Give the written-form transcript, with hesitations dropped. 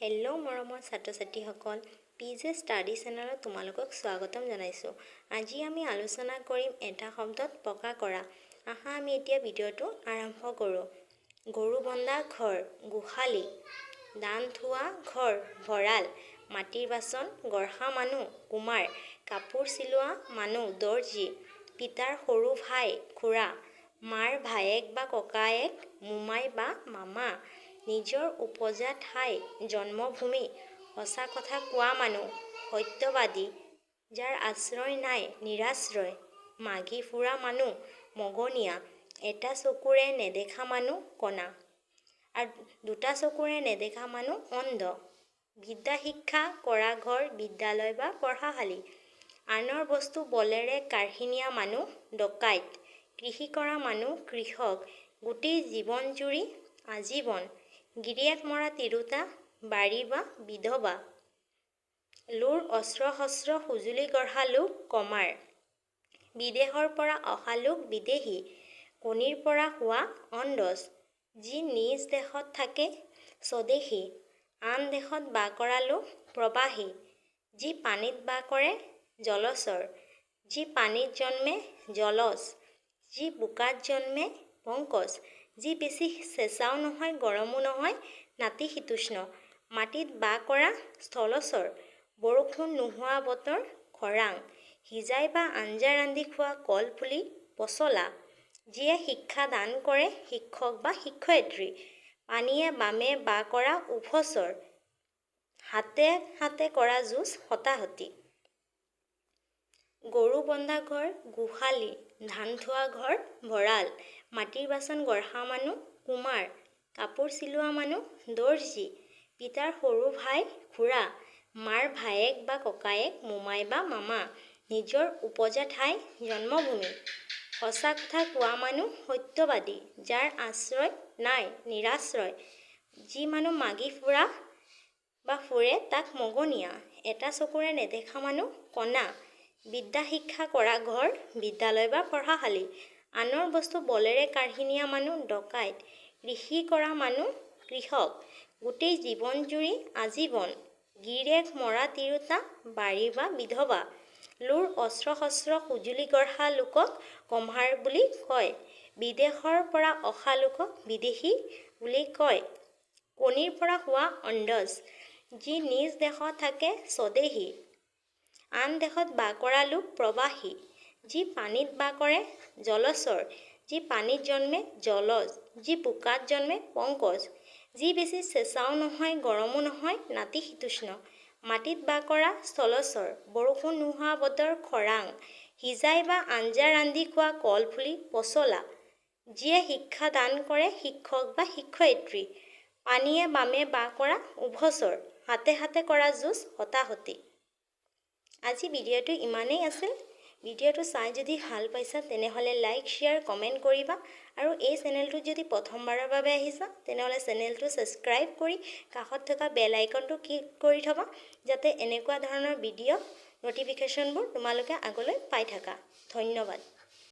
Hello' মৰমৰ ছাত্ৰ ছাত্ৰীসকল, পিজে ষ্টাডি চেনেলত তোমালোকক স্বাগতম জনাইছোঁ। আজি আমি আলোচনা কৰিম এটা শব্দত পকা কৰা। আহা আমি এতিয়া ভিডিঅ'টো আৰম্ভ কৰোঁ। গৰু বন্ধা ঘৰ গোহালি, ধান থোৱা ঘৰ ভঁৰাল, মাটিৰ বাচন গঢ়া মানুহ কুমাৰ, কাপোৰ চিলোৱা মানুহ দৰ্জী, পিতাৰ সৰু ভাই খুৰা, মাৰ ভায়েক বা ককায়েক মোমাই বা মামা, নিজৰ উপজা ঠাই জন্মভূমি, সঁচা কথা কোৱা মানুহ সত্যবাদী, যাৰ আশ্ৰয় নাই নিৰাশ্ৰয়, মাগি ফুৰা মানুহ মগনীয়া, এটা চকুৰে নেদেখা মানুহ কণা আৰু দুটা চকুৰে নেদেখা মানুহ অন্ধ, বিদ্যা শিক্ষা কৰা ঘৰ বিদ্যালয় বা পঢ়াশালী, আনৰ বস্তু বলেৰে কাঢ়ি নিয়া মানুহ ডকাইত, কৃষি কৰা মানুহ কৃষক, গোটেই জীৱন জুৰি আজীৱন, গিৰিয়েক মৰা তিৰোতা বাৰী বা বিধৱা, লোৰ অস্ত্ৰ শস্ত্ৰ সঁজুলি গঢ়া লোক কমাৰ, বিদেশৰ পৰা অহা লোক বিদেশী, কণীৰ পৰা হোৱা অণ্ডজ, যি নিজ দেশত থাকে স্বদেশী, আন দেশত বাস কৰা লোক প্ৰবাসী, যি পানীত বাস কৰে জলচৰ, যি পানীত জন্মে জলজ, যি বোকাত জন্মে পংকজ, যি বেছি চেঁচাও নহয় গৰমো নহয় নাতিশীতোষ্ণ, মাটিত বাস কৰা স্থলচৰ, বৰষুণ নোহোৱা বতৰ খৰাং, সিজাই বা আঞ্জা ৰান্ধি খোৱা কলপুলি পচলা, যিয়ে শিক্ষা দান কৰে শিক্ষক বা শিক্ষয়িত্ৰী, পানীয়ে বামে বাস কৰা উভচৰ, হাতে হাতে কৰা যুঁজ হতাহতি। গৰু বন্ধা ঘৰ গোহালি, ধান থোৱা ঘৰ ভঁৰাল, মাটিৰ বাচন গঢ়া মানুহ কুমাৰ, কাপোৰ চিলোৱা মানুহ দৰ্জী, পিতাৰ সৰু ভাই খুৰা, মাৰ ভায়েক বা ককায়েক মোমাই বা মামা, নিজৰ উপজা ঠাই জন্মভূমি, সঁচা কথা কোৱা মানুহ সত্যবাদী, যাৰ আশ্ৰয় নাই নিৰাশ্ৰয়, যি মানুহ মাগি ফুৰা বা ফুৰে তাক মগনীয়া, এটা চকুৰে নেদেখা মানুহ কণা, বিদ্যা শিক্ষা কৰা ঘৰ বিদ্যালয় বা পঢ়াশালী, আনৰ বস্তু বলেৰে কাঢ়ি নিয়া মানুহ ডকাইত, কৃষি কৰা মানুহ কৃষক, গোটেই জীৱন জুৰি আজীৱন, গিৰিয়েক মৰা তিৰোতা বাৰী বা বিধৱা, লোৰ অস্ত্ৰ শস্ত্ৰ সঁজুলি গঢ়া লোকক কম্হাৰ বুলি কয়, বিদেশৰ পৰা অহা লোকক বিদেশী বুলি কয়, কণীৰ পৰা হোৱা অণ্ডজ, যি নিজ দেশত থাকে স্বদেশী, আন দেশত বাস কৰা লোক প্ৰবাসী, যি পানীত বাস কৰে জলচৰ, যি পানীত জন্মে জলজ, যি বোকাত জন্মে পংকজ, যি বেছি চেঁচাও নহয় গৰমো নহয় নাতিশীতোষ্ণ, মাটিত বাস কৰা স্থলচৰ, বৰষুণ নোহোৱা বতৰ খৰাং, সিজাই বা আঞ্জা ৰান্ধি খোৱা কলপুলি পচলা, যিয়ে শিক্ষা দান কৰে শিক্ষক বা শিক্ষয়িত্ৰী, পানীয়ে বামে বাস কৰা উভচৰ, হাতে হাতে কৰা যুঁজ হতাহতি। আজি ভিডিঅ'টো ইমানেই আছিল। ভিডিঅ'টো চাই যদি ভাল পাইছা তেনেহ'লে লাইক শ্বেয়াৰ কমেণ্ট কৰিবা আৰু এই চেনেলটোত যদি প্ৰথমবাৰৰ বাবে আহিছা তেনেহ'লে চেনেলটো ছাবস্ক্ৰাইব কৰি কাষত থকা বেল আইকনটো ক্লিক কৰি থবা, যাতে এনেকুৱা ধৰণৰ ভিডিঅ' ন'টিফিকেশ্যনবোৰ তোমালোকে আগলৈ পাই থাকা। ধন্যবাদ।